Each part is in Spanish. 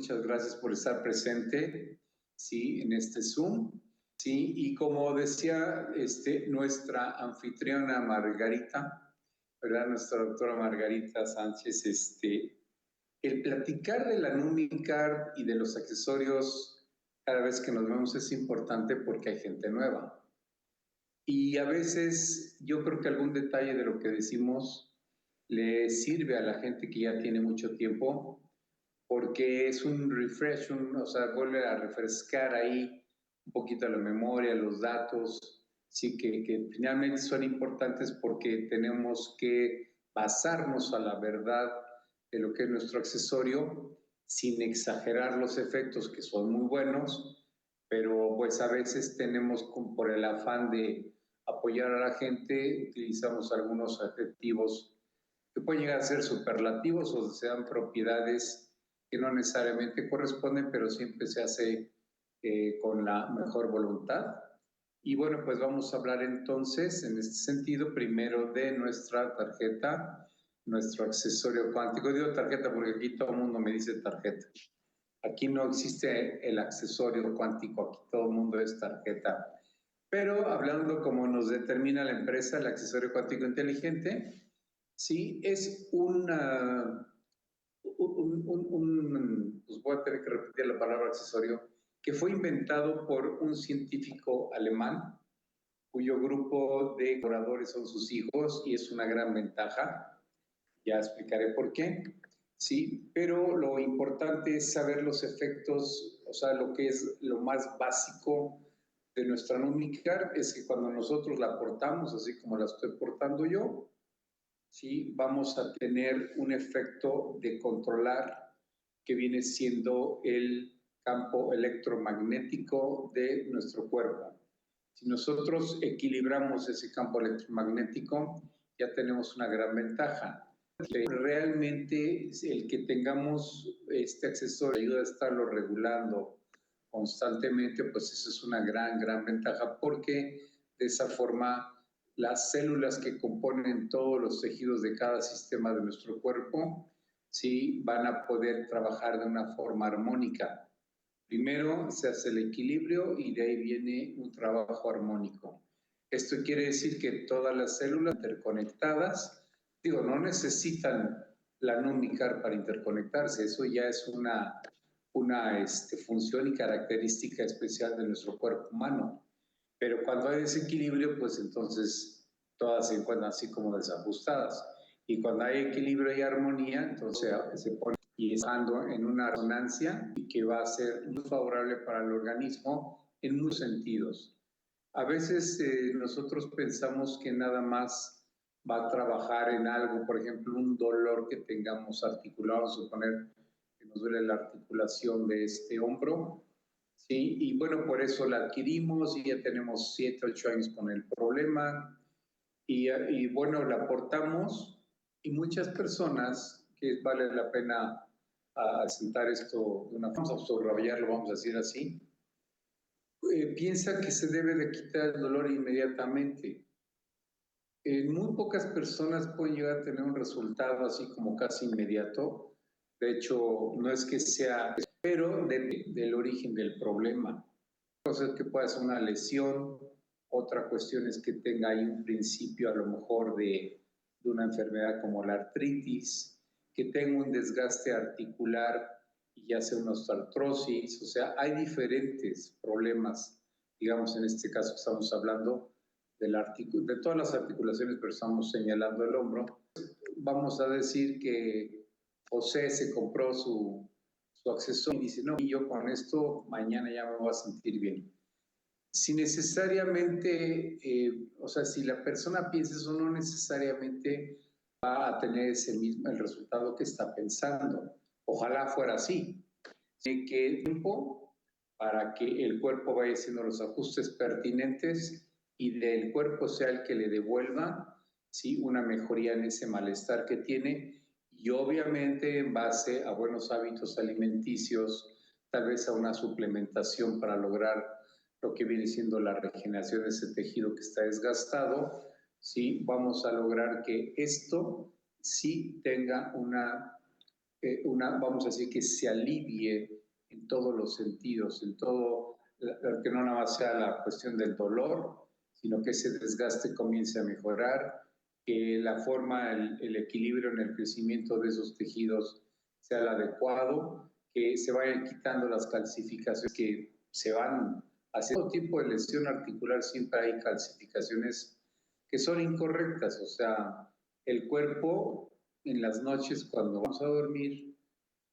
muchas gracias por estar presente, sí, en este Zoom, sí, y como decía nuestra anfitriona Margarita, ¿verdad? Nuestra doctora Margarita Sánchez, el platicar de la Numicar y de los accesorios cada vez que nos vemos es importante porque hay gente nueva. Y a veces yo creo que algún detalle de lo que decimos le sirve a la gente que ya tiene mucho tiempo, porque es un refresh, o sea, vuelve a refrescar ahí un poquito la memoria, los datos, sí, que finalmente son importantes porque tenemos que basarnos a la verdad de lo que es nuestro accesorio, sin exagerar los efectos que son muy buenos, pero pues a veces tenemos por el afán de apoyar a la gente, utilizamos algunos adjetivos que pueden llegar a ser superlativos o sean propiedades que no necesariamente corresponden, pero siempre se hace con la mejor voluntad. Y bueno, pues vamos a hablar entonces, en este sentido, primero de nuestra tarjeta, nuestro accesorio cuántico. Digo tarjeta porque aquí todo el mundo me dice tarjeta. Aquí no existe el accesorio cuántico, aquí todo el mundo es tarjeta. Pero hablando como nos determina la empresa, el accesorio cuántico inteligente, sí, es pues voy a tener que repetir la palabra accesorio, que fue inventado por un científico alemán, cuyo grupo de colaboradores son sus hijos, y es una gran ventaja. Ya explicaré por qué. Sí, pero lo importante es saber los efectos, o sea, lo que es lo más básico de nuestra Numicar es que cuando nosotros la portamos, así como la estoy portando yo, ¿sí? Vamos a tener un efecto de controlar que viene siendo el campo electromagnético de nuestro cuerpo. Si nosotros equilibramos ese campo electromagnético, ya tenemos una gran ventaja. Realmente el que tengamos este accesorio ayuda a estarlo regulando constantemente, pues eso es una gran ventaja porque de esa forma las células que componen todos los tejidos de cada sistema de nuestro cuerpo, sí, van a poder trabajar de una forma armónica. Primero se hace el equilibrio y de ahí viene un trabajo armónico. Esto quiere decir que todas las células interconectadas, digo, no necesitan la Numicar para interconectarse, eso ya es una función y característica especial de nuestro cuerpo humano. Pero cuando hay desequilibrio, pues entonces todas se encuentran así como desajustadas. Y cuando hay equilibrio y armonía, entonces se pone y estando en una resonancia y que va a ser muy favorable para el organismo en muchos sentidos. A veces nosotros pensamos que nada más va a trabajar en algo, por ejemplo, un dolor que tengamos articulado, vamos a suponer que nos duele la articulación de este hombro, ¿sí? Y bueno, por eso la adquirimos y ya tenemos 7, 8 años con el problema y bueno, la aportamos y muchas personas, que vale la pena asentar esto de una forma, vamos a subrayarlo, vamos a decir así, piensa que se debe de quitar el dolor inmediatamente. Muy pocas personas pueden llegar a tener un resultado así como casi inmediato. De hecho, no es que sea, pero del origen del problema. Cosa es que pueda ser una lesión, otra cuestión es que tenga ahí un principio a lo mejor de una enfermedad como la artritis, que tenga un desgaste articular y ya sea una osteoartrosis, o sea, hay diferentes problemas, digamos en este caso estamos hablando de todas las articulaciones, pero estamos señalando el hombro. Vamos a decir que José se compró su accesorio y dice, no, y yo con esto mañana ya me voy a sentir bien. Si necesariamente, o sea, si la persona piensa eso, no necesariamente va a tener el resultado que está pensando. Ojalá fuera así. ¿De qué tiempo? Para que el cuerpo vaya haciendo los ajustes pertinentes y del cuerpo sea el que le devuelva, ¿sí?, una mejoría en ese malestar que tiene y obviamente en base a buenos hábitos alimenticios, tal vez a una suplementación para lograr lo que viene siendo la regeneración de ese tejido que está desgastado, ¿sí?, vamos a lograr que esto sí tenga una vamos a decir, que se alivie en todos los sentidos, en todo, que no nada más sea la cuestión del dolor, sino que ese desgaste comience a mejorar, que la forma, el equilibrio en el crecimiento de esos tejidos sea el adecuado, que se vayan quitando las calcificaciones que se van haciendo. Todo tipo de lesión articular siempre hay calcificaciones que son incorrectas, o sea, el cuerpo en las noches cuando vamos a dormir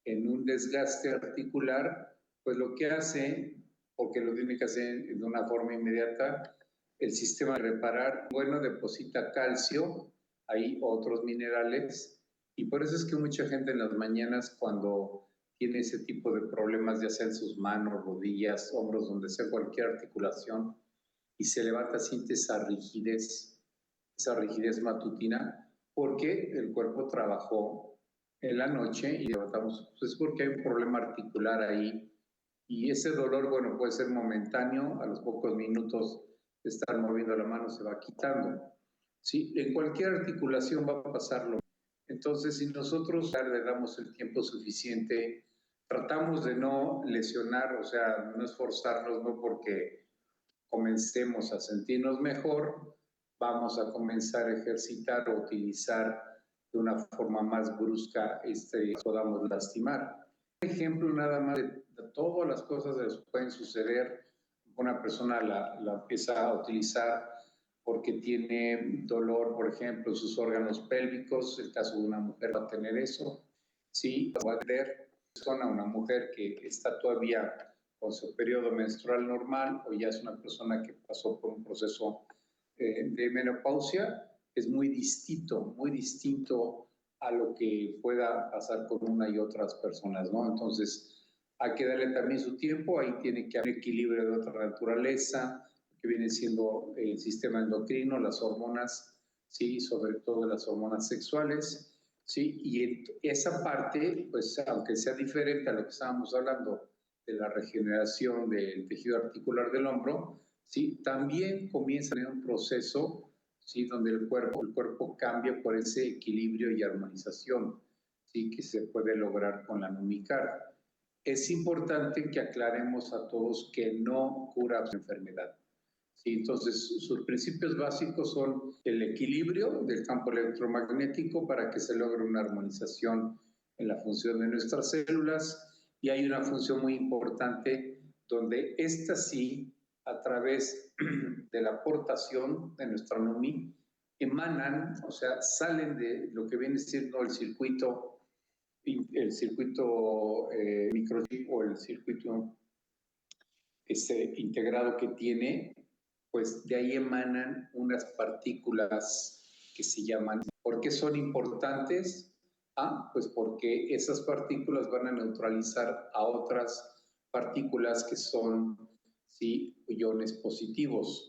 en un desgaste articular, pues lo que hace, porque lo tiene que hacer de una forma inmediata, el sistema de reparar, bueno, deposita calcio, hay otros minerales, y por eso es que mucha gente en las mañanas cuando tiene ese tipo de problemas, ya sea en sus manos, rodillas, hombros, donde sea cualquier articulación, y se levanta, siente esa rigidez matutina, porque el cuerpo trabajó en la noche y levantamos, pues porque hay un problema articular ahí y ese dolor, bueno, puede ser momentáneo, a los pocos minutos de estar moviendo la mano se va quitando. ¿Sí? En cualquier articulación va a pasarlo. Entonces, si nosotros le damos el tiempo suficiente, tratamos de no lesionar, o sea, no esforzarnos, no porque comencemos a sentirnos mejor, vamos a comenzar a ejercitar o utilizar de una forma más brusca, podamos lastimar. Un ejemplo nada más de todas las cosas que pueden suceder, una persona la empieza a utilizar porque tiene dolor, por ejemplo, en sus órganos pélvicos, el caso de una mujer va a tener eso, sí, va a tener una mujer que está todavía con su periodo menstrual normal o ya es una persona que pasó por un proceso de menopausia, es muy distinto a lo que pueda pasar con una y otras personas, ¿no? Entonces, hay que darle también su tiempo, ahí tiene que haber equilibrio de otra naturaleza, que viene siendo el sistema endocrino, las hormonas, sí, sobre todo las hormonas sexuales, sí, y esa parte, pues, aunque sea diferente a lo que estábamos hablando de la regeneración del tejido articular del hombro, ¿sí? También comienza a tener un proceso, ¿sí? Donde el cuerpo cambia por ese equilibrio y armonización, ¿sí? Que se puede lograr con la Numicar. Es importante que aclaremos a todos que no cura la enfermedad. ¿Sí? Entonces, sus principios básicos son el equilibrio del campo electromagnético para que se logre una armonización en la función de nuestras células, y hay una función muy importante donde esta sí, a través de la aportación de nuestra NUMI, emanan, o sea, salen de lo que viene siendo el circuito microchip o el circuito integrado que tiene, pues de ahí emanan unas partículas que se llaman. ¿Por qué son importantes? Pues porque esas partículas van a neutralizar a otras partículas que son, sí, iones positivos.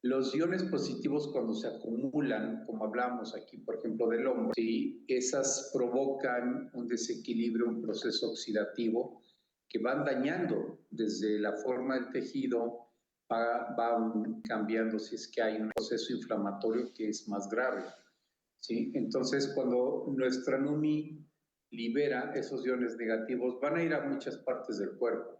Los iones positivos cuando se acumulan, como hablamos aquí, por ejemplo, del hombro, ¿sí? Esas provocan un desequilibrio, un proceso oxidativo que van dañando desde la forma del tejido, van cambiando si es que hay un proceso inflamatorio que es más grave. ¿Sí? Entonces, cuando nuestra NUMI libera esos iones negativos, van a ir a muchas partes del cuerpo,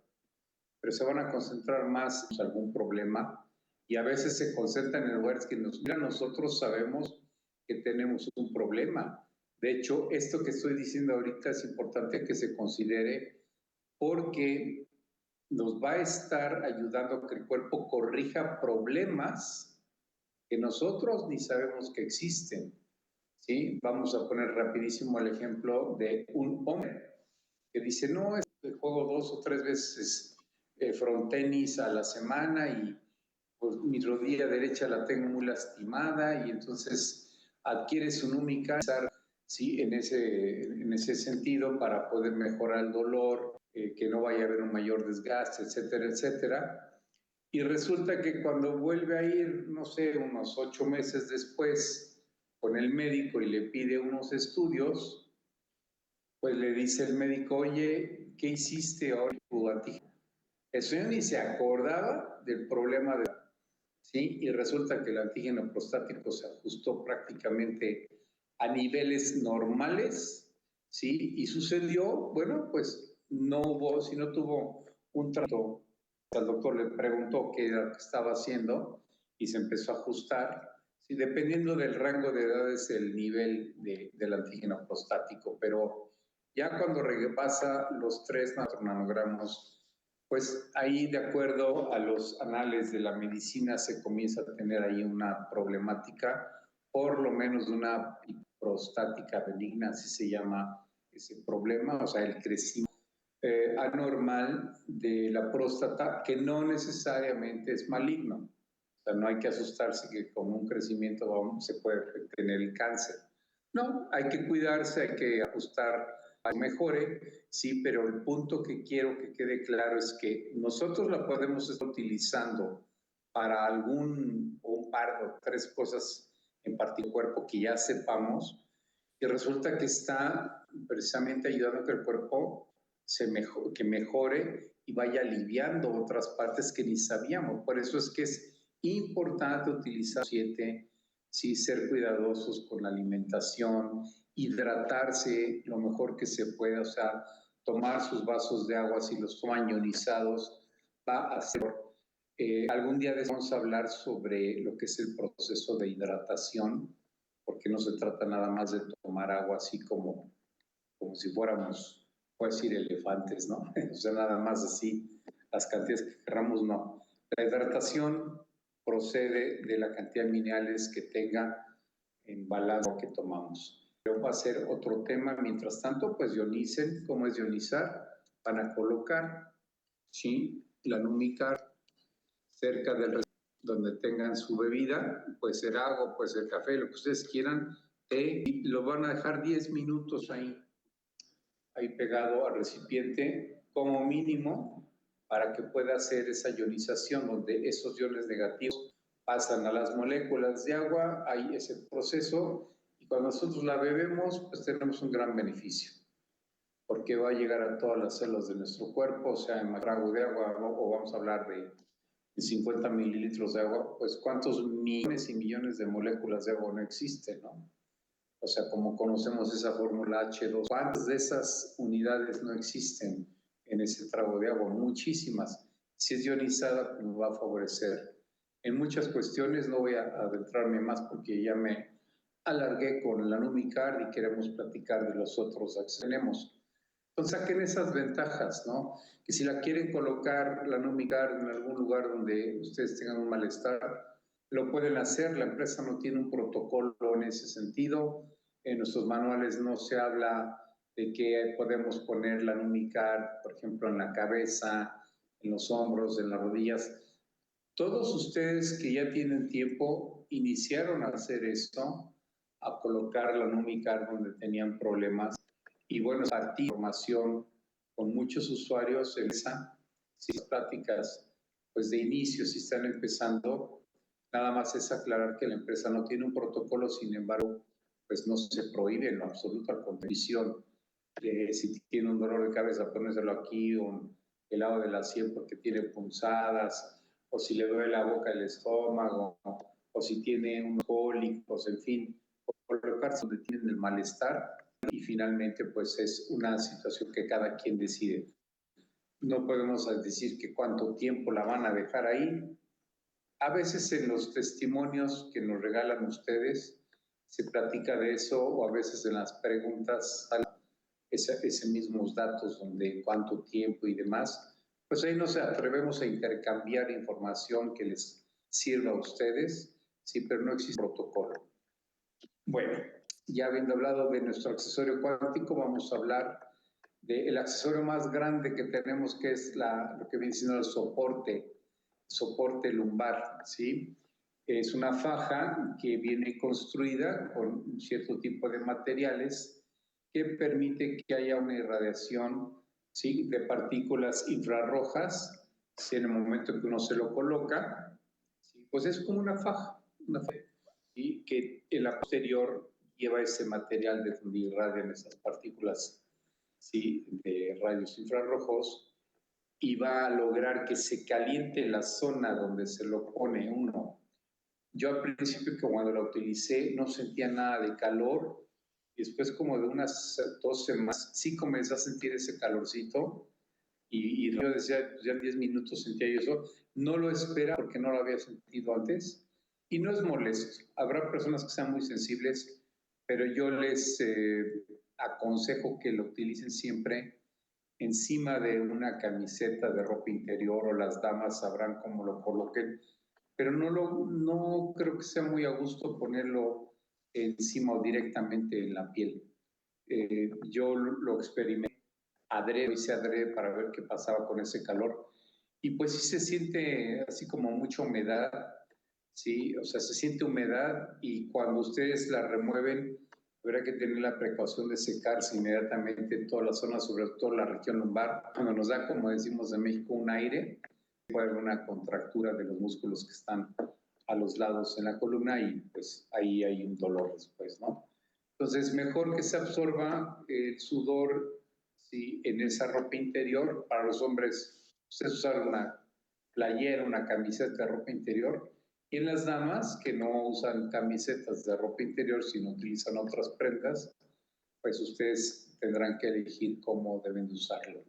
pero se van a concentrar más en algún problema y a veces se concentran en lugares que nosotros sabemos que tenemos un problema. De hecho, esto que estoy diciendo ahorita es importante que se considere porque nos va a estar ayudando a que el cuerpo corrija problemas que nosotros ni sabemos que existen. ¿Sí? Vamos a poner rapidísimo el ejemplo de un hombre que dice, no, juego 2 o 3 veces frontenis a la semana y pues, mi rodilla derecha la tengo muy lastimada y entonces adquiere su Numicar, ¿sí? En ese sentido para poder mejorar el dolor, que no vaya a haber un mayor desgaste, etcétera, etcétera. Y resulta que cuando vuelve a ir, no sé, unos 8 meses después con el médico y le pide unos estudios, pues le dice el médico, oye, ¿qué hiciste ahora? El señor ni se acordaba del problema de... ¿Sí? Y resulta que el antígeno prostático se ajustó prácticamente a niveles normales, ¿sí? Y sucedió, bueno, pues no hubo, si no tuvo un trato, el doctor le preguntó qué era lo que estaba haciendo y se empezó a ajustar. Sí, dependiendo del rango de edades, el nivel del antígeno prostático, pero ya cuando rebasa los 3 nanogramos, pues ahí, de acuerdo a los anales de la medicina, se comienza a tener ahí una problemática, por lo menos una prostática benigna, así se llama ese problema, o sea, el crecimiento anormal de la próstata, que no necesariamente es maligno. O sea, no hay que asustarse que con un crecimiento se puede tener el cáncer. No, hay que cuidarse, hay que ajustar a que mejore, sí, pero el punto que quiero que quede claro es que nosotros la podemos estar utilizando para un par o 3 cosas en particular cuerpo que ya sepamos, y resulta que está precisamente ayudando a que el cuerpo que mejore y vaya aliviando otras partes que ni sabíamos. Por eso es que es importante utilizar 7, sí, ser cuidadosos con la alimentación, hidratarse lo mejor que se pueda, o sea, tomar sus vasos de agua, si los toman ionizados, va a ser. Algún día vamos a hablar sobre lo que es el proceso de hidratación, porque no se trata nada más de tomar agua así como si fuéramos, puedo decir, elefantes, ¿no? O sea, nada más así, las cantidades que queramos, no. La hidratación procede de la cantidad de minerales que tenga en balance que tomamos. Pero va a ser otro tema. Mientras tanto, pues ionicen. ¿Cómo es ionizar? Van a colocar, ¿sí?, la Numicar cerca del donde tengan su bebida, puede ser agua, puede ser café, lo que ustedes quieran, té, y lo van a dejar 10 minutos ahí pegado al recipiente como mínimo, para que pueda hacer esa ionización donde esos iones negativos pasan a las moléculas de agua, hay ese proceso, y cuando nosotros la bebemos, pues tenemos un gran beneficio, porque va a llegar a todas las células de nuestro cuerpo, o sea, en trago de agua, o vamos a hablar de 50 mililitros de agua, pues cuántos millones y millones de moléculas de agua no existen, ¿no? O sea, como conocemos esa fórmula H2, ¿cuántas de esas unidades no existen en ese trago de agua? Muchísimas. Si es ionizada, pues nos va a favorecer. En muchas cuestiones no voy a adentrarme más porque ya me alargué con la Numicard y queremos platicar de los otros que tenemos. Entonces saquen esas ventajas, ¿no? Que si la quieren colocar la Numicard en algún lugar donde ustedes tengan un malestar, lo pueden hacer. La empresa no tiene un protocolo en ese sentido. En nuestros manuales no se habla de que podemos poner la Numicard, por ejemplo, en la cabeza, en los hombros, en las rodillas. Todos ustedes que ya tienen tiempo iniciaron a hacer eso, a colocar la Numicard donde tenían problemas. Y bueno, compartir información con muchos usuarios en esas pláticas, pues de inicio, si están empezando, nada más es aclarar que la empresa no tiene un protocolo, sin embargo, pues no se prohíbe en lo absoluto, a condición de si tiene un dolor de cabeza, ponérselo aquí, o el lado de la sien porque tiene punzadas, o si le duele la boca, el estómago, o si tiene unos cólicos, en fin, colocarse donde tienen el malestar. Y finalmente, pues es una situación que cada quien decide. No podemos decir que cuánto tiempo la van a dejar ahí. A veces en los testimonios que nos regalan ustedes se platica de eso, o a veces en las preguntas salen esos mismos datos donde cuánto tiempo y demás. Pues ahí nos atrevemos a intercambiar información que les sirva a ustedes, sí, pero no existe protocolo. Bueno, ya habiendo hablado de nuestro accesorio cuántico, vamos a hablar del accesorio más grande que tenemos, que es lo que viene siendo el soporte lumbar, ¿sí? Es una faja que viene construida con un cierto tipo de materiales que permite que haya una irradiación, ¿sí?, de partículas infrarrojas, ¿sí?, en el momento que uno se lo coloca, ¿sí? Pues es como una faja, ¿sí?, que en la posterior lleva ese material de donde irradian esas partículas, ¿sí?, de rayos infrarrojos, y va a lograr que se caliente la zona donde se lo pone uno. Yo al principio, que cuando la utilicé, no sentía nada de calor, y después como de unas 2 semanas sí comencé a sentir ese calorcito y yo decía, pues ya en 10 minutos sentía yo eso. No lo espera porque no lo había sentido antes y no es molesto. Habrá personas que sean muy sensibles, pero yo les aconsejo que lo utilicen siempre encima de una camiseta de ropa interior, o las damas sabrán cómo lo coloquen, pero no creo que sea muy a gusto ponerlo encima o directamente en la piel. Yo lo experimenté adrede, hice adrede para ver qué pasaba con ese calor. Y pues sí se siente así como mucha humedad, ¿sí? O sea, se siente humedad y cuando ustedes la remueven, habrá que tener la precaución de secarse inmediatamente en toda la zona, sobre todo la región lumbar. Cuando nos da, como decimos en México, un aire, puede haber una contractura de los músculos que están a los lados en la columna y pues ahí hay un dolor después, ¿no? Entonces, mejor que se absorba el sudor, ¿sí? En esa ropa interior. Para los hombres, ustedes usar una playera, una camiseta de ropa interior. Y en las damas que no usan camisetas de ropa interior, sino utilizan otras prendas, pues ustedes tendrán que elegir cómo deben de usarlo.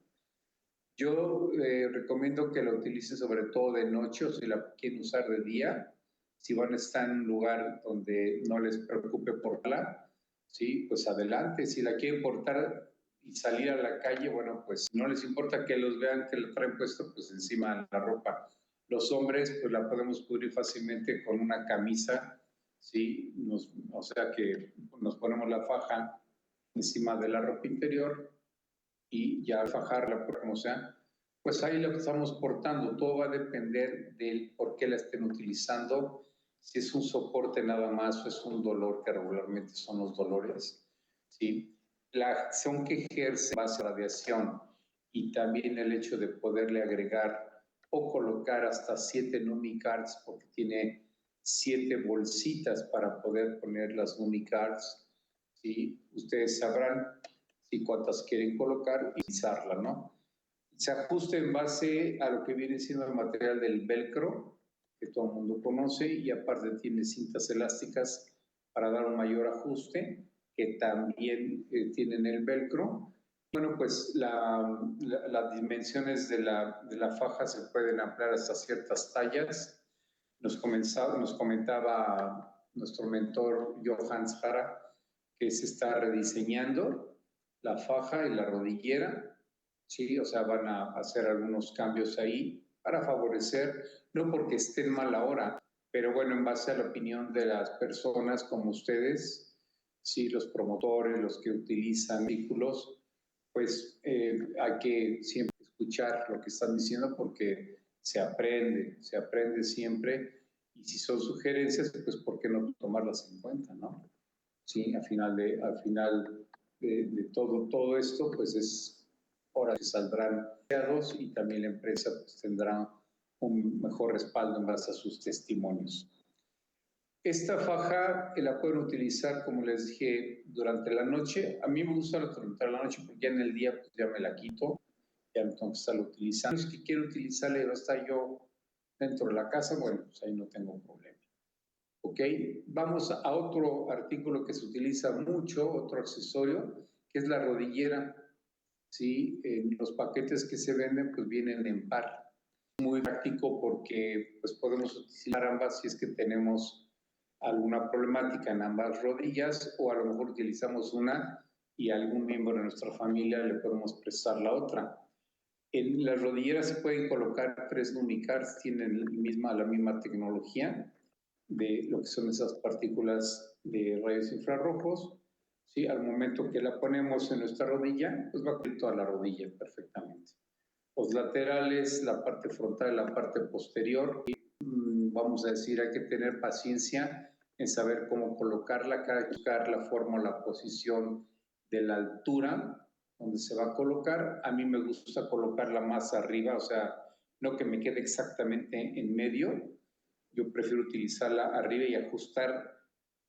Yo recomiendo que lo utilicen sobre todo de noche o si la quieren usar de día, si van a estar en un lugar donde no les preocupe portarla, sí, pues adelante. Si la quieren portar y salir a la calle, bueno, pues no les importa que los vean que la traen puesto, pues encima de la ropa. Los hombres, pues la podemos cubrir fácilmente con una camisa, sí, o sea que nos ponemos la faja encima de la ropa interior y ya fajarla, como sea, pues ahí lo que estamos portando. Todo va a depender del por qué la estén utilizando, si es un soporte nada más o es un dolor, que regularmente son los dolores, ¿sí? La acción que ejerce base a radiación y también el hecho de poderle agregar o colocar hasta 7 Numicards, porque tiene 7 bolsitas para poder poner las Numicards, ¿sí? Ustedes sabrán y cuántas quieren colocar y utilizarla, ¿no? Se ajusta en base a lo que viene siendo el material del velcro, que todo el mundo conoce, y aparte tiene cintas elásticas para dar un mayor ajuste, que también tienen el velcro. Bueno, pues las dimensiones de la faja se pueden ampliar hasta ciertas tallas. Nos comentaba nuestro mentor Johannes Jara que se está rediseñando la faja y la rodillera, ¿sí? O sea, van a hacer algunos cambios ahí para favorecer, no porque estén mal ahora, pero bueno, en base a la opinión de las personas como ustedes, sí, los promotores, los que utilizan vehículos, pues hay que siempre escuchar lo que están diciendo porque se aprende siempre y si son sugerencias, pues ¿por qué no tomarlas en cuenta, no? Sí, al final de todo esto, pues es hora que saldrán empleados y también la empresa pues, tendrá un mejor respaldo en base a sus testimonios. Esta faja la pueden utilizar, como les dije, durante la noche. A mí me gusta durante la noche porque ya en el día pues, ya me la quito, ya no tengo que estarla utilizando. Si es que quiero utilizarla y va a estar yo dentro de la casa, bueno, pues ahí no tengo problema. ¿Ok? Vamos a otro artículo que se utiliza mucho, otro accesorio, que es la rodillera. ¿Sí? Los paquetes que se venden pues vienen en par. Muy práctico porque pues podemos utilizar ambas si es que tenemos alguna problemática en ambas rodillas o a lo mejor utilizamos una y a algún miembro de nuestra familia le podemos prestar la otra. En las rodilleras se pueden colocar 3 Numicards, tienen la misma tecnología de lo que son esas partículas de rayos infrarrojos. ¿Sí? Al momento que la ponemos en nuestra rodilla, pues va a cubrir toda la rodilla perfectamente. Los laterales, la parte frontal, la parte posterior, y, vamos a decir, hay que tener paciencia en saber cómo colocarla, cada buscar la forma o la posición de la altura donde se va a colocar. A mí me gusta colocarla más arriba, o sea, no que me quede exactamente en medio, yo prefiero utilizarla arriba y ajustar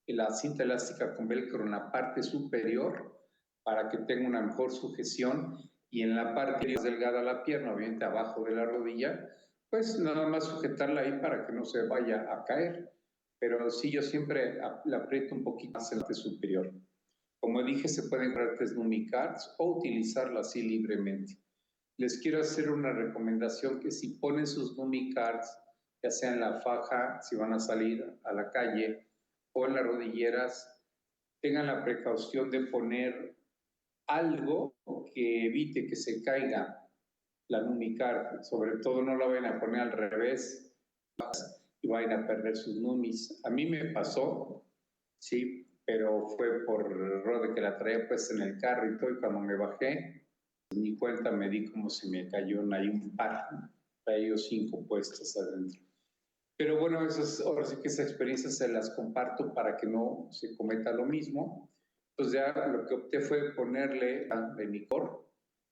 la cinta elástica con velcro en la parte superior para que tenga una mejor sujeción y en la parte más delgada de la pierna, obviamente abajo de la rodilla, pues nada más sujetarla ahí para que no se vaya a caer. Pero sí, yo siempre la aprieto un poquito más en la parte superior. Como dije, se pueden comprar 3 Numicards o utilizarla así libremente. Les quiero hacer una recomendación que si ponen sus Numicards, ya sea en la faja, si van a salir a la calle, o en las rodilleras, tengan la precaución de poner algo que evite que se caiga la Numicard. Sobre todo no la vayan a poner al revés y vayan a perder sus Numis. A mí me pasó, sí, pero fue por error de que la traía pues en el carro y todo, y cuando me bajé, ni cuenta me di como se me cayó ahí un par, traía 5 puestos adentro. Pero bueno, ahora sí que esa experiencia se las comparto para que no se cometa lo mismo. Pues ya lo que opté fue ponerle a Benicor,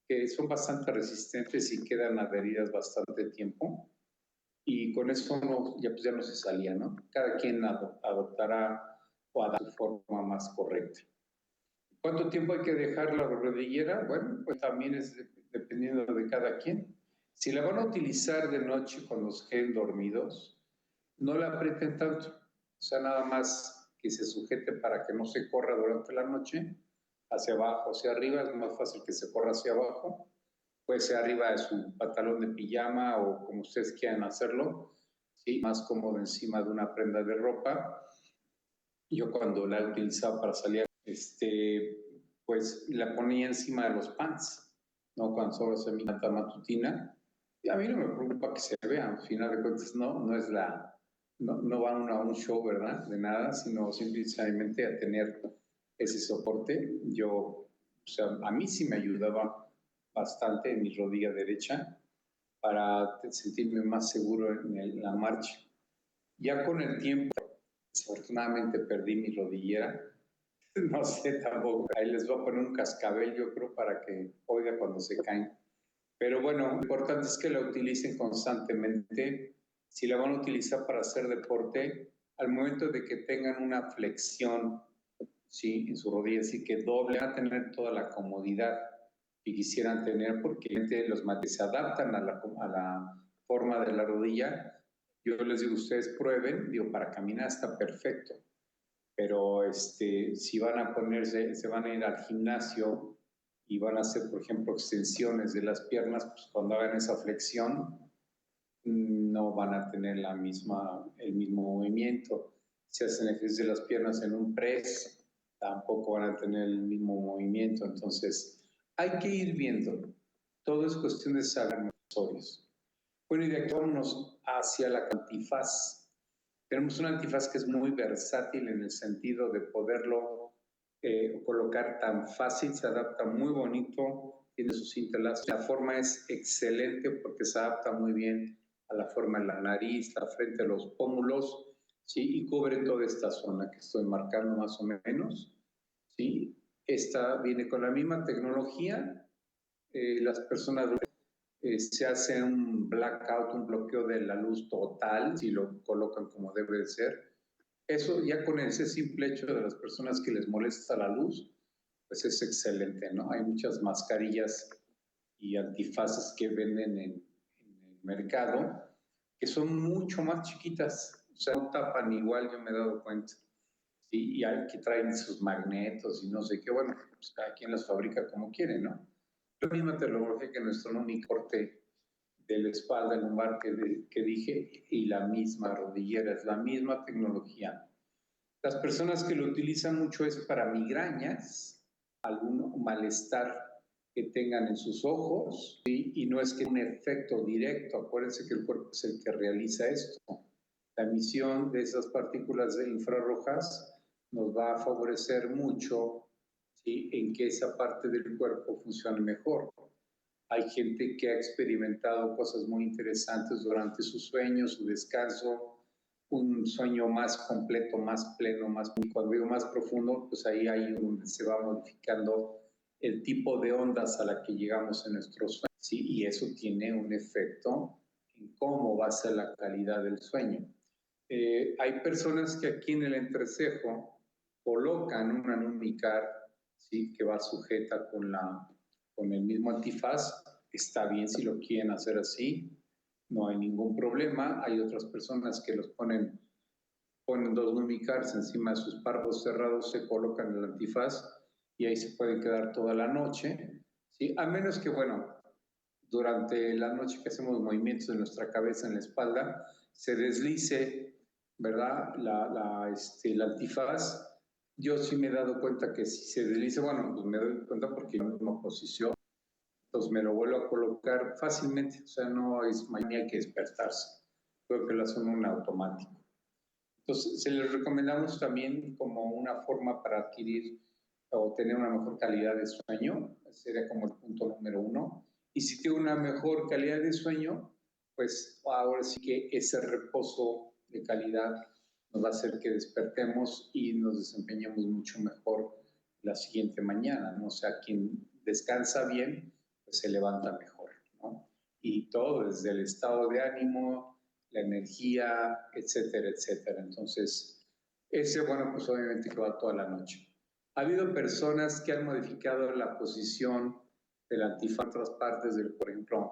que son bastante resistentes y quedan adheridas bastante tiempo. Y con eso no, ya, pues ya no se salía, ¿no? Cada quien adoptará o adaptará su forma más correcta. ¿Cuánto tiempo hay que dejar la rodillera? Bueno, pues también es dependiendo de cada quien. Si la van a utilizar de noche cuando se queden dormidos, no la aprieten tanto, o sea, nada más que se sujete para que no se corra durante la noche, hacia abajo, hacia arriba, es más fácil que se corra hacia abajo, puede ser arriba de su pantalón de pijama o como ustedes quieran hacerlo, ¿sí? Más cómodo encima de una prenda de ropa. Yo cuando la he utilizado para salir, pues la ponía encima de los pants, ¿no? Cuando solo se mi matutina, y a mí no me preocupa que se vean, al final de cuentas no es no va uno a un show, ¿verdad? De nada, sino simplemente a tener ese soporte. Yo, o sea, a mí sí me ayudaba bastante en mi rodilla derecha para sentirme más seguro en la marcha. Ya con el tiempo, desafortunadamente perdí mi rodillera. No sé tampoco. Ahí les voy a poner un cascabel, yo creo, para que oiga cuando se caen. Pero bueno, lo importante es que la utilicen constantemente. Si la van a utilizar para hacer deporte, al momento de que tengan una flexión, ¿sí? En su rodilla, así que doble, van a tener toda la comodidad que quisieran tener, porque los materiales se adaptan a la forma de la rodilla. Yo les digo, ustedes prueben, digo, para caminar está perfecto, pero si van a ponerse, se van a ir al gimnasio y van a hacer, por ejemplo, extensiones de las piernas, pues cuando hagan esa flexión, no van a tener el mismo movimiento. Si hacen ejercicio de las piernas en un press, tampoco van a tener el mismo movimiento. Entonces, hay que ir viendo. Todo es cuestión de saber accesorios. Bueno, y de aquí vámonos hacia la antifaz. Tenemos un antifaz que es muy versátil en el sentido de poderlo colocar tan fácil, se adapta muy bonito, tiene sus interlazos. La forma es excelente porque se adapta muy bien a la forma de la nariz, la frente, los pómulos, ¿sí? Y cubre toda esta zona que estoy marcando más o menos, ¿sí? Esta viene con la misma tecnología. Las personas se hace un blackout, un bloqueo de la luz total, si lo colocan como debe de ser. Eso ya con ese simple hecho de las personas que les molesta la luz, pues es excelente, ¿no? Hay muchas mascarillas y antifaces que venden en el mercado que son mucho más chiquitas, o sea, no tapan igual, yo me he dado cuenta. ¿Sí? Y hay que traen sus magnetos y no sé qué, bueno, pues cada quien las fabrica como quiere, ¿no? La misma tecnología que nuestro corte de la espalda lumbar que dije y la misma rodillera, es la misma tecnología. Las personas que lo utilizan mucho es para migrañas, algún malestar que tengan en sus ojos, ¿sí? Y no es que un efecto directo, acuérdense que el cuerpo es el que realiza esto. La emisión de esas partículas de infrarrojas nos va a favorecer mucho, ¿sí? En que esa parte del cuerpo funcione mejor. Hay gente que ha experimentado cosas muy interesantes durante su sueño, su descanso, un sueño más completo, más pleno, más, cuando digo más profundo, pues ahí hay donde se va modificando el tipo de ondas a la que llegamos en nuestro sueño, ¿sí? Y eso tiene un efecto en cómo va a ser la calidad del sueño. Hay personas que aquí en el entrecejo colocan una Numicar, ¿sí? Que va sujeta con el mismo antifaz. Está bien si lo quieren hacer así, no hay ningún problema. Hay otras personas que ponen 2 Numicars encima de sus párpados cerrados, se colocan el antifaz y ahí se pueden quedar toda la noche, ¿sí? A menos que, bueno, durante la noche que hacemos movimientos de nuestra cabeza en la espalda, se deslice, ¿verdad? La antifaz. Yo sí me he dado cuenta que si se desliza, bueno, pues me doy cuenta porque en la misma posición, entonces me lo vuelvo a colocar fácilmente, o sea, no es mañana que despertarse, creo que lo hacen un automático. Entonces, se les recomendamos también como una forma para adquirir o tener una mejor calidad de sueño, sería como el punto número uno. Y si tiene una mejor calidad de sueño, pues ahora sí que ese reposo de calidad nos va a hacer que despertemos y nos desempeñemos mucho mejor la siguiente mañana, ¿no? O sea, quien descansa bien, pues se levanta mejor, ¿no? Y todo desde el estado de ánimo, la energía, etcétera, etcétera. Entonces, ese, bueno, pues obviamente que va toda la noche. Ha habido personas que han modificado la posición del antifaz en otras partes del, por ejemplo,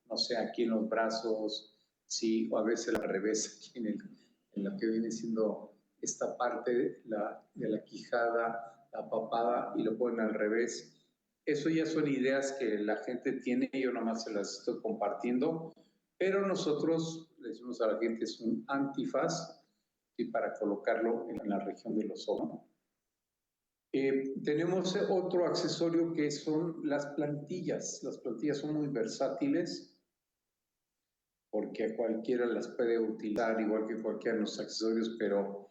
no sé, aquí en los brazos, sí, o a veces al revés, aquí en lo que viene siendo esta parte de la quijada, la papada, y lo ponen al revés. Eso ya son ideas que la gente tiene, yo nomás se las estoy compartiendo, pero nosotros le decimos a la gente es un antifaz, y para colocarlo en la región de los ojos. Tenemos otro accesorio que son las plantillas. Las plantillas son muy versátiles porque a cualquiera las puede utilizar, igual que cualquiera de los accesorios, pero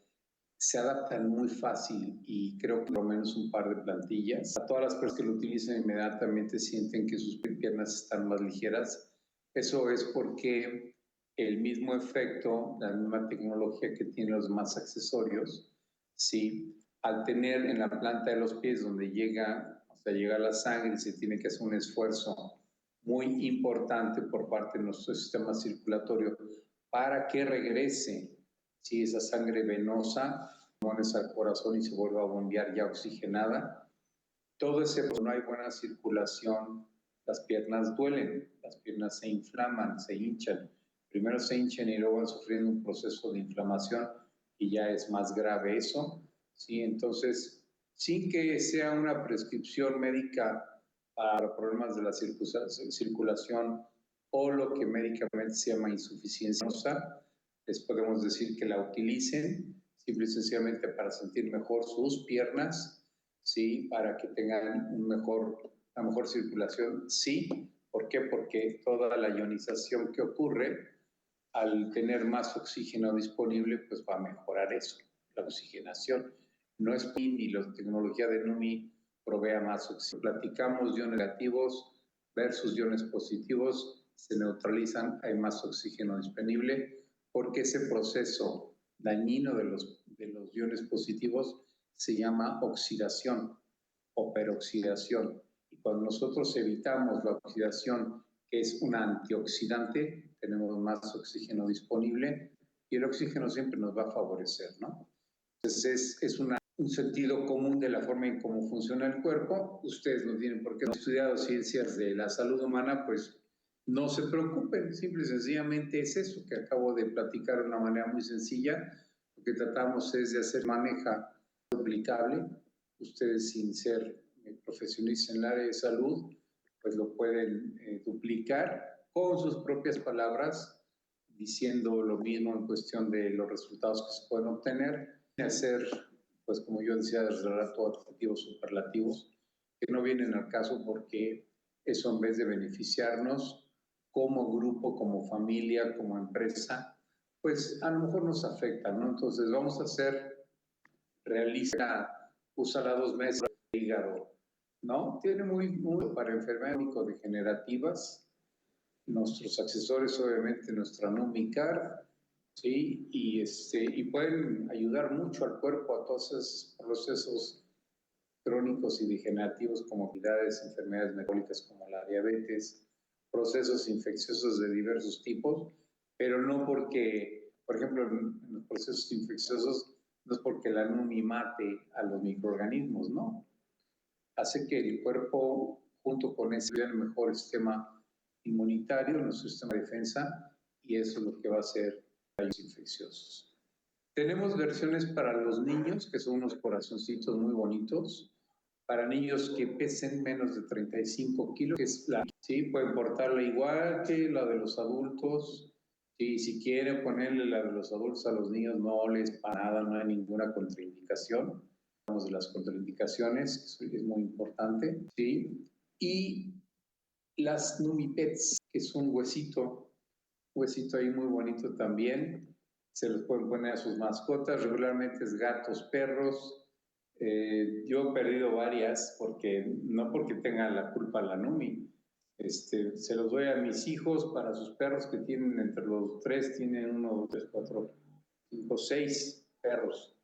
se adaptan muy fácil y creo que por lo menos un par de plantillas. A todas las personas que lo utilizan inmediatamente sienten que sus piernas están más ligeras. Eso es porque el mismo efecto, la misma tecnología que tienen los demás accesorios, ¿sí? Al tener en la planta de los pies donde llega, o sea, llega la sangre y se tiene que hacer un esfuerzo muy importante por parte de nuestro sistema circulatorio para que regrese, ¿sí? Esa sangre venosa, pones al corazón y se vuelve a bombear ya oxigenada. Todo ese, pues, no hay buena circulación, las piernas duelen, las piernas se inflaman, se hinchan. Primero se hinchan y luego van sufriendo un proceso de inflamación y ya es más grave eso, ¿sí? Entonces, sin que sea una prescripción médica para problemas de la circulación o lo que médicamente se llama insuficiencia venosa, les podemos decir que la utilicen simple y sencillamente para sentir mejor sus piernas, ¿sí? Para que tengan una mejor circulación, sí. ¿Por qué? Porque toda la ionización que ocurre al tener más oxígeno disponible, pues va a mejorar eso, la oxigenación. No es ni la tecnología de NUMI provea más oxígeno. Platicamos de iones negativos versus iones positivos, se neutralizan, hay más oxígeno disponible, porque ese proceso dañino de los iones positivos se llama oxidación o peroxidación. Y cuando nosotros evitamos la oxidación, que es un antioxidante, tenemos más oxígeno disponible y el oxígeno siempre nos va a favorecer, ¿no? Entonces un sentido común de la forma en cómo funciona el cuerpo. Ustedes no tienen por qué no estudiado ciencias de la salud humana, pues no se preocupen, simple y sencillamente es eso que acabo de platicar de una manera muy sencilla. Lo que tratamos es de hacer maneja aplicable. Ustedes sin ser profesionistas en el área de salud, pues lo pueden duplicar con sus propias palabras, diciendo lo mismo en cuestión de los resultados que se pueden obtener, hacer, pues como yo decía, desde rato adjetivos superlativos, que no vienen al caso porque eso en vez de beneficiarnos como grupo, como familia, como empresa, pues a lo mejor nos afecta, ¿no? Entonces vamos a hacer realista, usarla 2 meses de hígado, ¿no? Tiene muy para enfermedades degenerativas, nuestros accesorios, obviamente, nuestra Numicar, ¿sí? Y pueden ayudar mucho al cuerpo a todos esos procesos crónicos y degenerativos como obesidades, enfermedades metabólicas como la diabetes, procesos infecciosos de diversos tipos, pero no porque, por ejemplo, en los procesos infecciosos, no es porque la NUMI mate a los microorganismos, ¿no? Hace que el cuerpo, junto con ese, tenga el mejor sistema inmunitario, nuestro sistema de defensa, y eso es lo que va a hacer los infecciosos. Tenemos versiones para los niños, que son unos corazoncitos muy bonitos, para niños que pesen menos de 35 kilos, que es sí, pueden portarla igual que la de los adultos. Y si quieren ponerle la de los adultos a los niños, no les para nada, no hay ninguna contraindicación. Hablamos de las contraindicaciones, que es muy importante, ¿sí? Y las Numipets, que es un huesito ahí muy bonito también. Se los pueden poner a sus mascotas, regularmente es gatos, perros. Yo he perdido varias, no porque tenga la culpa la Numi. Se los doy a mis hijos para sus perros que tienen entre los tres, tienen 1, 2, 3, 4, 5, 6 perros.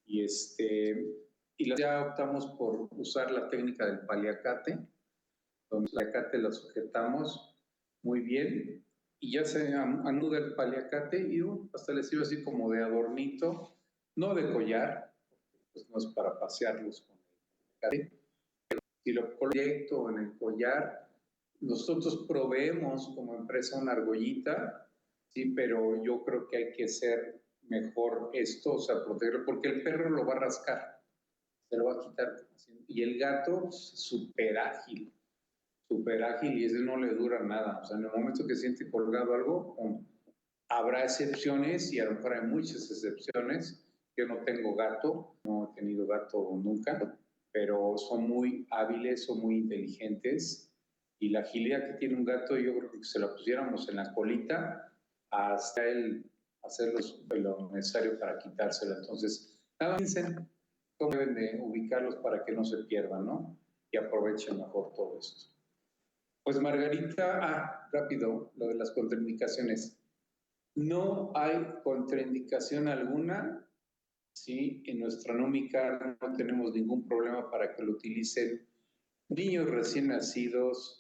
Y ya optamos por usar la técnica del paliacate, donde el paliacate lo sujetamos muy bien y ya se anuda el paliacate y hasta les sirve así como de adornito, no de collar, pues no es para pasearlos con el paliacate. Si lo proyecto en el collar, nosotros proveemos como empresa una argollita, sí, pero yo creo que hay que hacer mejor esto, o sea, protegerlo, porque el perro lo va a rascar, se lo va a quitar. Y el gato, súper ágil, y ese no le dura nada. O sea, en el momento que siente colgado algo, habrá excepciones y a lo mejor hay muchas excepciones. Yo no tengo gato, no he tenido gato nunca, pero son muy hábiles, son muy inteligentes y la agilidad que tiene un gato, yo creo que se la pusiéramos en la colita hasta él hacer lo necesario para quitársela. Entonces, nada, piensen cómo deben de ubicarlos para que no se pierdan, ¿no? Y aprovechen mejor todo esto. Pues Margarita, rápido, lo de las contraindicaciones. No hay contraindicación alguna, ¿sí? En nuestra Numicar no tenemos ningún problema para que lo utilicen niños recién nacidos,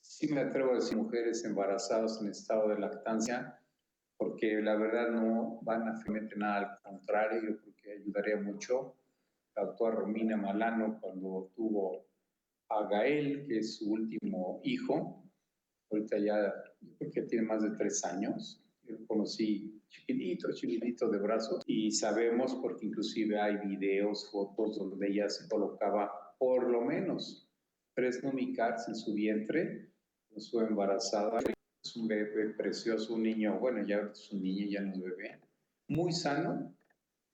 sí me atrevo a decir mujeres embarazadas en estado de lactancia, porque la verdad no van a meter nada, al contrario, yo creo que ayudaría mucho. La doctora Romina Malano, cuando tuvo a Gael, que es su último hijo, ahorita ya creo que tiene más de 3 años. Yo lo conocí chiquitito de brazos y sabemos porque inclusive hay videos, fotos donde ella se colocaba por lo menos 3 Numicards en su vientre, con su embarazada. Es un bebé precioso, un niño, bueno, ya es un niño, ya no es bebé, muy sano,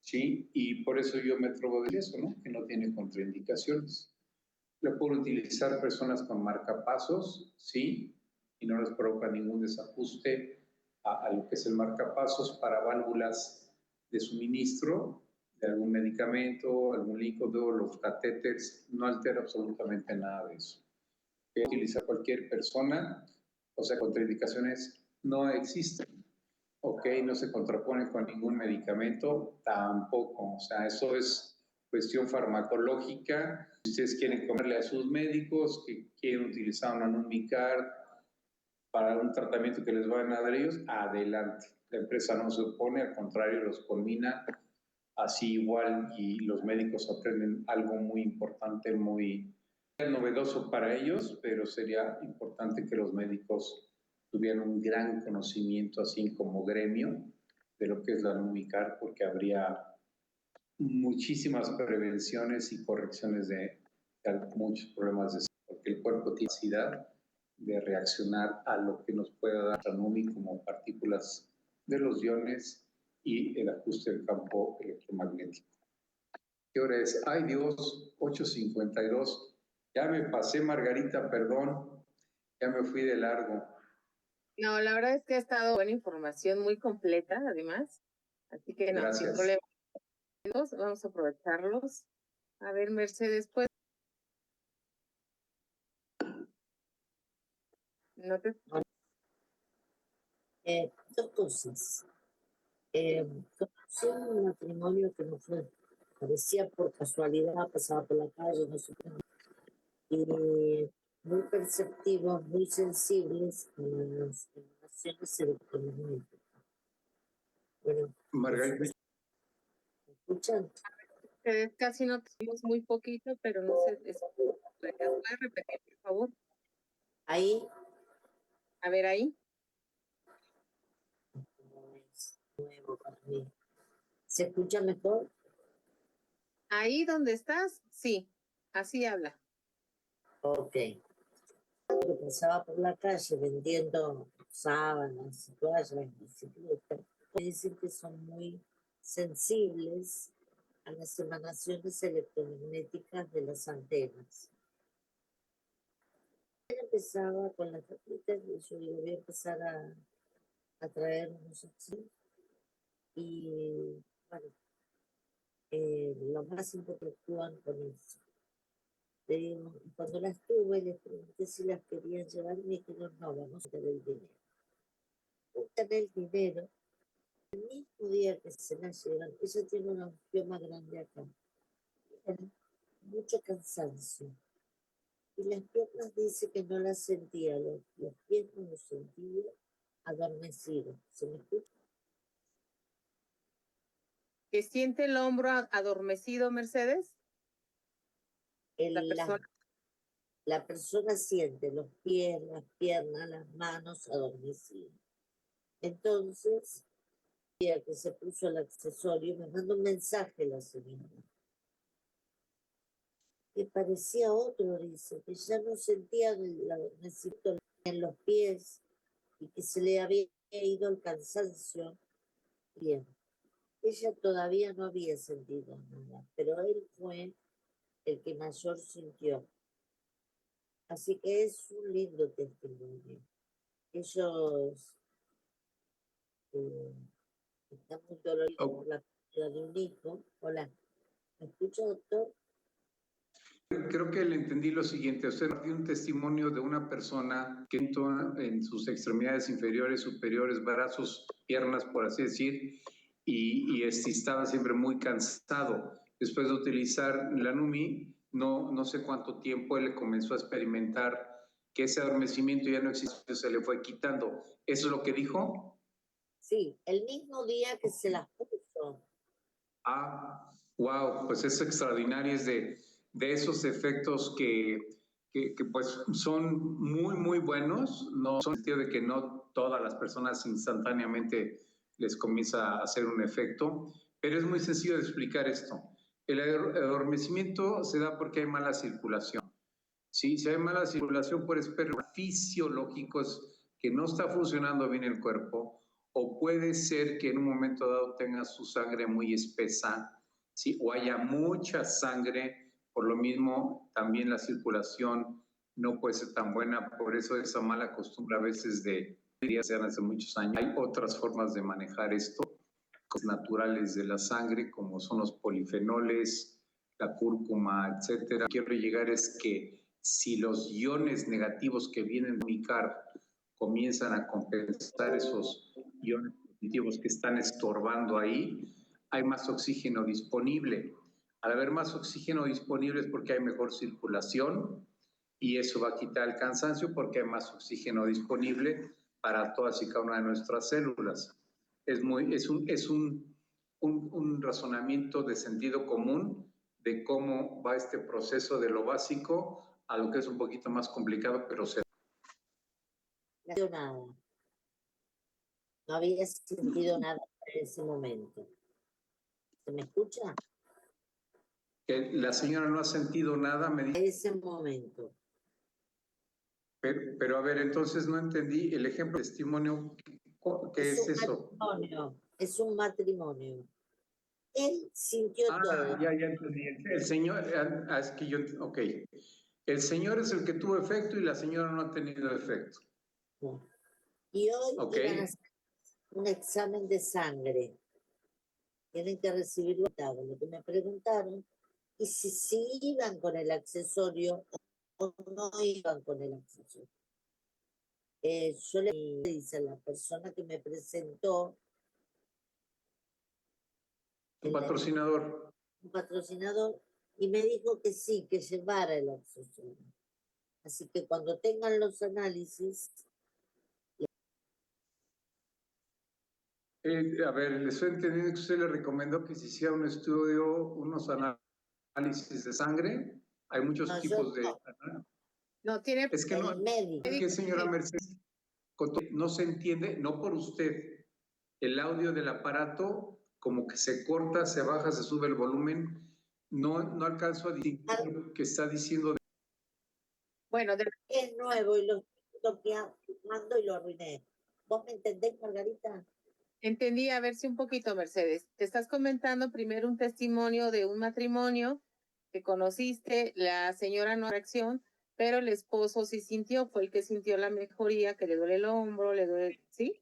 ¿sí? Y por eso yo me atrevo a decir eso, ¿no? Que no tiene contraindicaciones. Lo puedo utilizar personas con marcapasos, sí, y no les provoca ningún desajuste a lo que es el marcapasos para válvulas de suministro de algún medicamento, algún líquido, los catéteres, no altera absolutamente nada de eso. Puede utilizar cualquier persona, o sea, contraindicaciones no existen. Ok, no se contrapone con ningún medicamento, tampoco. O sea, eso es cuestión farmacológica. Si ustedes quieren comerle a sus médicos que quieren utilizar una Numicard para un tratamiento que les van a dar ellos, adelante. La empresa no se opone, al contrario, los combina así igual y los médicos aprenden algo muy importante, muy novedoso para ellos, pero sería importante que los médicos tuvieran un gran conocimiento, así como gremio, de lo que es la Numicar, porque habría muchísimas prevenciones y correcciones de muchos problemas de salud, porque el cuerpo tiene capacidad de reaccionar a lo que nos pueda dar la NUMI como partículas de los iones y el ajuste del campo electromagnético. ¿Qué hora es? Ay Dios, 8:52. Ya me pasé, Margarita, perdón. Ya me fui de largo. No, la verdad es que ha estado buena información, muy completa, además. Así que no, sin Gracias. problema. Vamos a aprovecharlos. A ver, Mercedes, pues. No te. Dos cosas. Conocí un matrimonio que no fue, parecía por casualidad, pasaba por la calle, no sé qué, y muy perceptivos, muy sensibles a las emanaciones electromagnéticas. Bueno, Margarita. ¿me escuchan? Casi no tenemos muy poquito, pero no sé. ¿Puedes repetir, por favor? Ahí. A ver, ahí. No es nuevo para mí. ¿Se escucha mejor? Ahí donde estás, sí. Así habla. Ok. Que pasaba por la calle vendiendo sábanas, toallas, bicicletas, me dicen que son muy sensibles a las emanaciones electromagnéticas de las antenas. Él empezaba con las tapitas y yo digo, voy a empezar a traer unos así. Y bueno, los más interactúan con eso. Le digo, cuando las tuve, les pregunté si las querían llevar y me dijeron, no, vamos a tener el dinero. Buscan el dinero. El mismo día que se la llevan, ella tiene una angioma grande acá. Tiene mucho cansancio. Y las piernas dice que no las sentía, los pies no los sentía adormecidos. ¿Se me escucha? ¿Que siente el hombro adormecido, Mercedes? La La, persona. la persona siente los pies, las piernas, las manos adormecidas. Entonces, el día que se puso el accesorio, me mandó un mensaje la señora. Que parecía otro, dice, que ya no sentía el adormecimiento en los pies y que se le había ido el cansancio. Bien, ella todavía no había sentido nada, pero él fue el que mayor sintió. Así que es un lindo testimonio. Ellos están muy doloridos por la pérdida de un hijo. Hola, ¿me escucha, doctor? Creo que le entendí lo siguiente. Usted dio un testimonio de una persona que en sus extremidades inferiores, superiores, brazos, piernas, por así decir, y estaba siempre muy cansado. Después de utilizar la NUMI, no sé cuánto tiempo él comenzó a experimentar que ese adormecimiento ya no existía, se le fue quitando. ¿Eso es lo que dijo? Sí, el mismo día que se las puso. Ah, wow, pues es extraordinario, es de esos efectos que pues son muy buenos, no son en el sentido de que no todas las personas instantáneamente les comienza a hacer un efecto, pero es muy sencillo de explicar esto. El adormecimiento se da porque hay mala circulación. ¿Sí? Si hay mala circulación por espectros fisiológicos que no está funcionando bien el cuerpo, o puede ser que en un momento dado tenga su sangre muy espesa, ¿sí? O haya mucha sangre, por lo mismo también la circulación no puede ser tan buena, por eso esa mala costumbre a veces ya se hace muchos años. Hay otras formas de manejar esto, naturales de la sangre, como son los polifenoles, la cúrcuma, etcétera. Quiero llegar es que si los iones negativos que vienen de ubicar comienzan a compensar esos iones positivos que están estorbando ahí, hay más oxígeno disponible. Al haber más oxígeno disponible es porque hay mejor circulación y eso va a quitar el cansancio porque hay más oxígeno disponible para todas y cada una de nuestras células. Es un razonamiento de sentido común de cómo va este proceso de lo básico a lo que es un poquito más complicado, pero se... No nada. No había sentido nada en ese momento. ¿Se me escucha? Que la señora no ha sentido nada, me dice. En ese momento. Pero a ver, entonces no entendí el ejemplo de testimonio. ¿Qué es eso? Es un matrimonio. Él sintió todo. Ya entendí. El señor, es que yo, ok. El señor es el que tuvo efecto y la señora no ha tenido efecto. Y hoy Ok. iban a hacer un examen de sangre. Tienen que recibirlo. Lo que me preguntaron, y si iban con el accesorio o no iban con el accesorio. Yo le dije a la persona que me presentó, Un patrocinador. un patrocinador, y me dijo que sí, que llevara el accesorio. Así que cuando tengan los análisis... A ver, le estoy entendiendo que usted le recomendó que se hiciera un estudio, unos análisis de sangre. Hay muchos No, tipos de... no. No, tiene Es que no, el médico. es que señora Mercedes, no se entiende, no por usted. El audio del aparato como que se corta, se baja, se sube el volumen. No alcanzo a distinguir lo que está diciendo. Bueno, Es nuevo y lo que mando y lo arruiné. ¿Vos me entendés, Margarita? entendí, a ver si un poquito, Mercedes. Te estás comentando primero un testimonio de un matrimonio que conociste, la señora no reacción, pero el esposo sí sintió, fue el que sintió la mejoría, que le duele el hombro, le duele, ¿sí?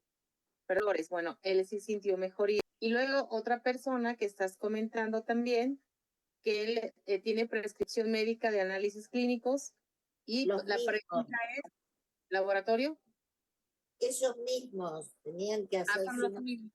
Perdón, bueno, él sí sintió mejoría. Y luego otra persona que estás comentando también, que él tiene prescripción médica de análisis clínicos y Los la mismos. pregunta es, ¿laboratorio? Ellos mismos tenían que Son hacerse los mismos.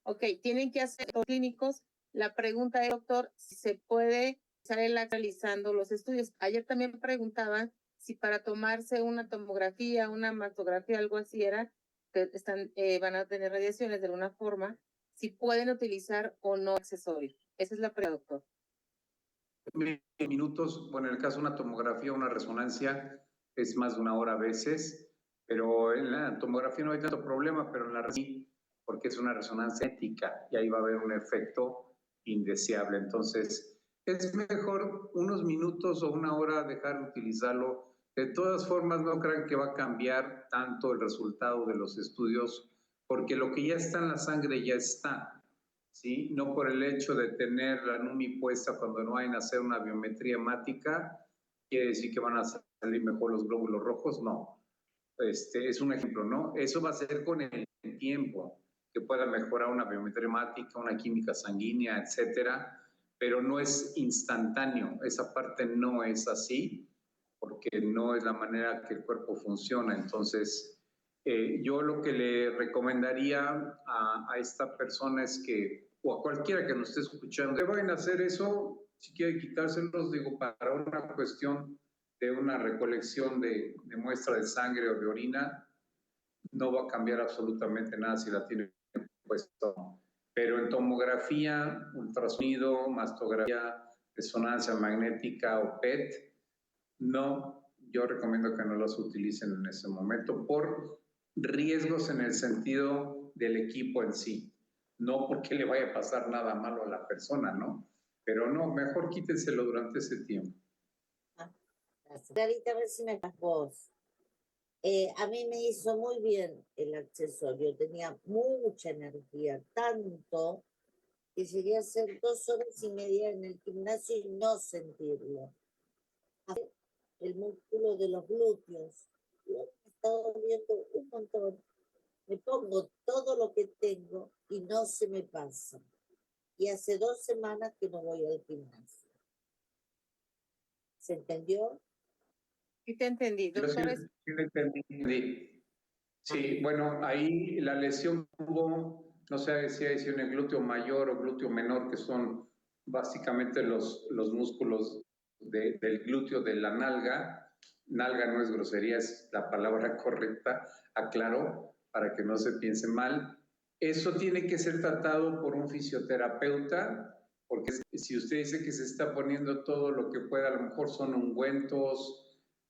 Ok, tienen que hacer los clínicos. La pregunta es, doctor, si se puede estar realizando los estudios. Ayer también preguntaban si para tomarse una tomografía, una mastografía, algo así era, que están, van a tener radiaciones de alguna forma, si pueden utilizar o no accesorio. Esa es la pregunta, doctor. Minutos, bueno, en el caso de una tomografía, una resonancia, es más de una hora a veces, pero en la tomografía no hay tanto problema, pero en la sí, porque es una resonancia ética y ahí va a haber un efecto indeseable. Entonces, es mejor unos minutos o una hora dejar de utilizarlo. De todas formas, no crean que va a cambiar tanto el resultado de los estudios, porque lo que ya está en la sangre ya está. ¿Sí? No por el hecho de tener la NUMI puesta cuando no vayan a hacer una biometría hemática, quiere decir que van a salir mejor los glóbulos rojos, no. Es un ejemplo, ¿no? Eso va a ser con el tiempo, que pueda mejorar una biometría hemática, una química sanguínea, etcétera, pero no es instantáneo, esa parte no es así, porque no es la manera que el cuerpo funciona. Entonces, yo lo que le recomendaría a esta persona es que, o a cualquiera que nos esté escuchando, que vayan a hacer eso, si quieren quitárselos, digo, para una cuestión de una recolección de muestra de sangre o de orina, no va a cambiar absolutamente nada si la tiene puesto. Pero en tomografía, ultrasonido, mastografía, resonancia magnética o PET, no, yo recomiendo que no los utilicen en ese momento por riesgos en el sentido del equipo en sí, no porque le vaya a pasar nada malo a la persona, ¿no? Pero no, mejor quítenselo durante ese tiempo. Margarita, a ver si me das vos. A mí me hizo muy bien el accesorio, tenía mucha energía, tanto que llegué a hacer 2 horas y media en el gimnasio y no sentirlo. El músculo de los glúteos, me está doliendo un montón. Me pongo todo lo que tengo y no se me pasa. Y hace 2 semanas que no voy al gimnasio. ¿Se entendió? Sí te entendí, Yo doctor. sí lo entendí. Sí, bueno, ahí la lesión hubo, no sé si es en el glúteo mayor o glúteo menor, que son básicamente los músculos del glúteo de la nalga. Nalga no es grosería, es la palabra correcta, aclaro, para que no se piense mal. Eso tiene que ser tratado por un fisioterapeuta, porque si usted dice que se está poniendo todo lo que pueda, a lo mejor son ungüentos,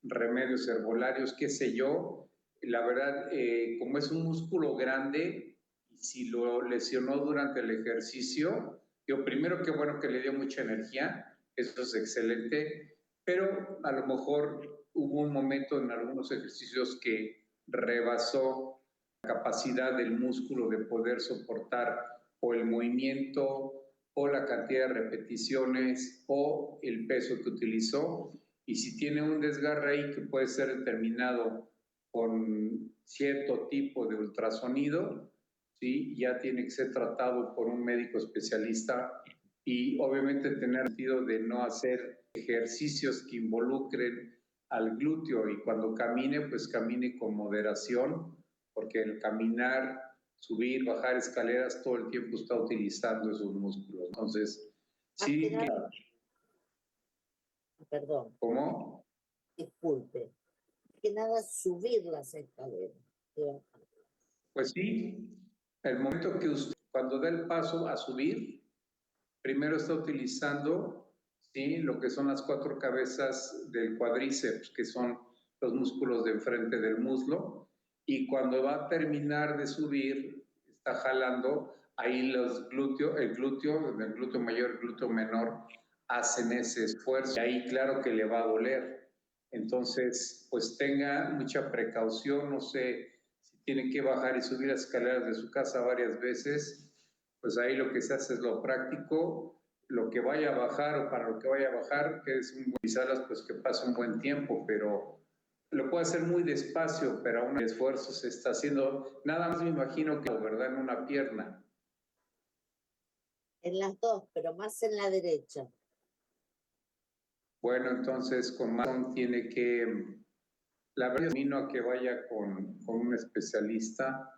remedios herbolarios, qué sé yo. La verdad, como es un músculo grande, y si lo lesionó durante el ejercicio, yo primero que bueno que le dio mucha energía, eso es excelente, pero a lo mejor hubo un momento en algunos ejercicios que rebasó la capacidad del músculo de poder soportar o el movimiento o la cantidad de repeticiones o el peso que utilizó. Y si tiene un desgarre ahí que puede ser determinado con cierto tipo de ultrasonido, ¿sí? Ya tiene que ser tratado por un médico especialista y obviamente tener sentido de no hacer ejercicios que involucren al glúteo y cuando camine, pues camine con moderación, porque el caminar, subir, bajar escaleras, todo el tiempo está utilizando esos músculos. Entonces, sí. Perdón. ¿Cómo? Disculpe. Que nada, subir las escaleras. Pues sí, el momento que usted, cuando da el paso a subir, primero está utilizando, ¿sí? Lo que son las 4 cabezas del cuádriceps, que son los músculos de enfrente del muslo, y cuando va a terminar de subir, está jalando ahí los glúteos, el glúteo mayor, el glúteo menor, hacen ese esfuerzo. Y ahí claro que le va a doler. Entonces, pues tenga mucha precaución, no sé si tiene que bajar y subir las escaleras de su casa varias veces, pues ahí lo que se hace es lo práctico, lo que vaya a bajar o para lo que vaya a bajar, que es un buen salas, pues que pase un buen tiempo, pero lo puede hacer muy despacio, pero aún el esfuerzo se está haciendo, nada más me imagino que, ¿verdad? En una pierna. En las dos, pero más en la derecha. Bueno, entonces con más razón tiene que, la verdad, camino a que vaya con un especialista,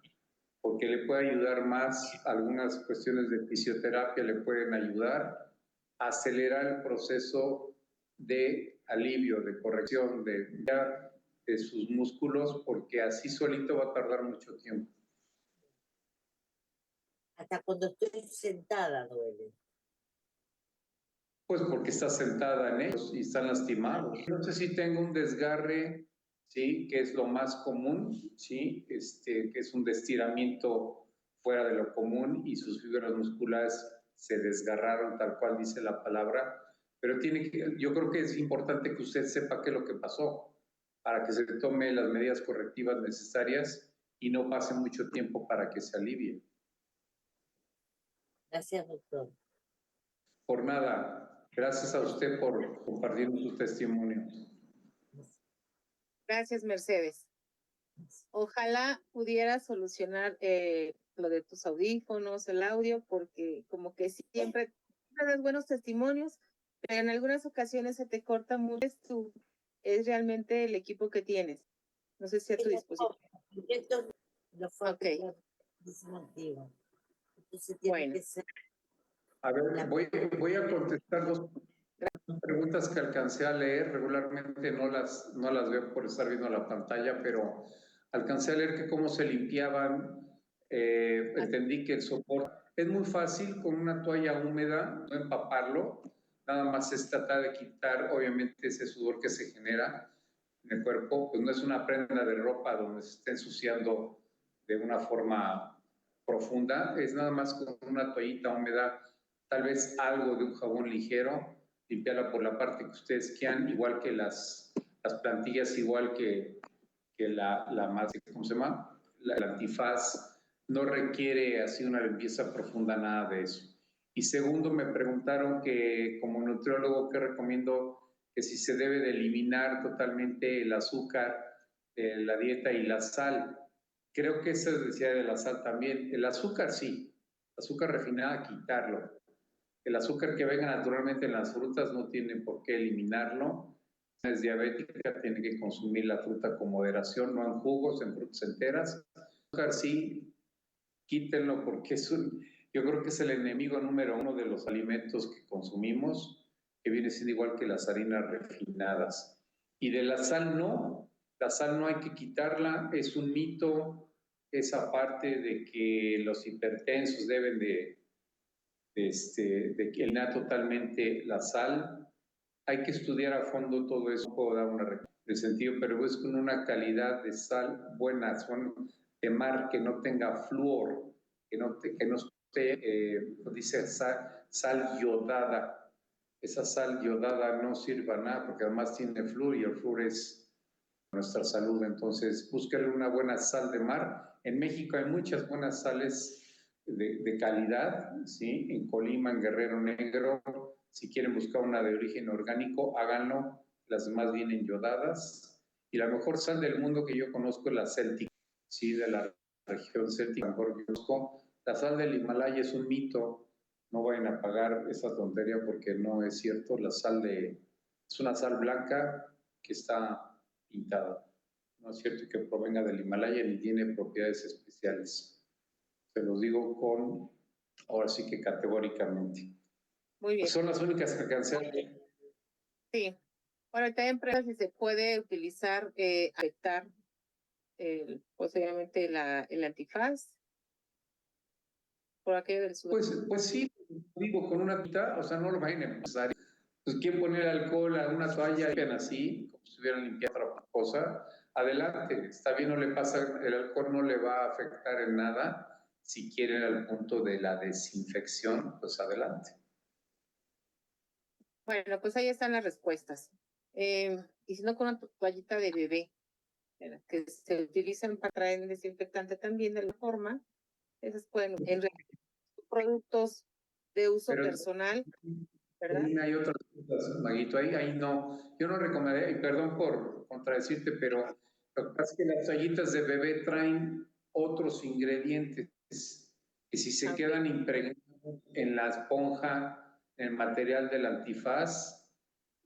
porque le puede ayudar más, algunas cuestiones de fisioterapia le pueden ayudar a acelerar el proceso de alivio, de corrección, de sus músculos, porque así solito va a tardar mucho tiempo. Hasta cuando estoy sentada duele. Pues porque está sentada en ellos y están lastimados. No sé si tengo un desgarre, ¿sí? Que es lo más común, ¿sí? Que es un estiramiento fuera de lo común y sus fibras musculares se desgarraron, tal cual dice la palabra. Pero yo creo que es importante que usted sepa qué es lo que pasó para que se tome las medidas correctivas necesarias y no pase mucho tiempo para que se alivie. Gracias, doctor. Por nada, gracias a usted por compartir su testimonio. Gracias, Mercedes. Ojalá pudiera solucionar lo de tus audífonos, el audio, porque como que siempre das buenos testimonios, pero en algunas ocasiones se te corta mucho. Es realmente el equipo que tienes. No sé si a tu disposición. Esto lo fue Ok. antiguo. Entonces tiene Bueno. que ser. A ver, voy a contestar dos preguntas que alcancé a leer. Regularmente no las veo por estar viendo la pantalla, pero alcancé a leer que cómo se limpiaban. Entendí que el soporte es muy fácil con una toalla húmeda, no empaparlo. Nada más es tratar de quitar, obviamente, ese sudor que se genera en el cuerpo. Pues no es una prenda de ropa donde se esté ensuciando de una forma profunda. Es nada más con una toallita húmeda, tal vez algo de un jabón ligero, limpiarla por la parte que ustedes quieran, igual que las plantillas, igual que la más, ¿cómo se llama? La antifaz no requiere así una limpieza profunda, nada de eso. Y segundo, me preguntaron que como nutriólogo, ¿qué recomiendo? Que si se debe de eliminar totalmente el azúcar de la dieta y la sal. Creo que eso decía de la sal también. El azúcar sí, azúcar refinada, quitarlo. El azúcar que venga naturalmente en las frutas no tiene por qué eliminarlo. Si es diabética, tiene que consumir la fruta con moderación, no en jugos, en frutas enteras. El azúcar sí, quítenlo porque yo creo que es el enemigo número uno de los alimentos que consumimos, que viene siendo igual que las harinas refinadas. Y de la sal no hay que quitarla, es un mito esa parte de que los hipertensos deben de eliminar totalmente la sal. Hay que estudiar a fondo todo eso, no puedo dar una de sentido, pero es con una calidad de sal buena, son de mar que no tenga flúor, que no esté, dice sal yodada. Esa sal yodada no sirva nada porque además tiene flúor y el flúor es nuestra salud. Entonces, búsquenle una buena sal de mar. En México hay muchas buenas sales de calidad, ¿sí? En Colima, en Guerrero Negro. Si quieren buscar una de origen orgánico, háganlo. Las demás vienen yodadas. Y la mejor sal del mundo que yo conozco es la céltica, ¿sí? De la región céltica, mejor que conozco. La sal del Himalaya es un mito. No vayan a pagar esa tontería porque no es cierto. Es una sal blanca que está pintada. No es cierto que provenga del Himalaya ni tiene propiedades especiales. Se los digo ahora sí que categóricamente. Muy bien. Pues son las únicas que alcancé a leer. Sí. Bueno, también pregunta si se puede utilizar, afectar pues obviamente el antifaz por aquello del sudor. Pues sí, digo, con una tita, o sea, no lo vayan a empezar. Pues quieren poner alcohol a una toalla, limpian así, como si estuvieran limpiando otra cosa, adelante, está bien, no le pasa, el alcohol no le va a afectar en nada. Si quieren al punto de la desinfección, pues adelante. Bueno, pues ahí están las respuestas. Y si no, con una toallita de bebé, que se utilizan para traer desinfectante también de la forma, esas pueden, en realidad, productos de uso Pero personal, ¿verdad? también hay otras cosas, Maguito, ahí no, yo no recomendaría, y perdón por contradecirte, pero lo que pasa es que las toallitas de bebé traen otros ingredientes que si se quedan impregnados en la esponja, en el material del antifaz,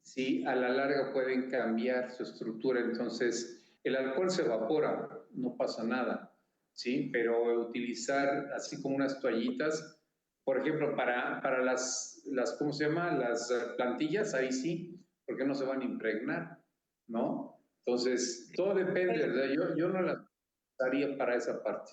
sí, a la larga pueden cambiar su estructura. Entonces, el alcohol se evapora, no pasa nada, ¿sí? Pero utilizar así como unas toallitas, por ejemplo, para las ¿cómo se llama? Las plantillas, ahí sí, porque no se van a impregnar, ¿no? Entonces, todo depende, ¿verdad? Yo no las usaría para esa parte.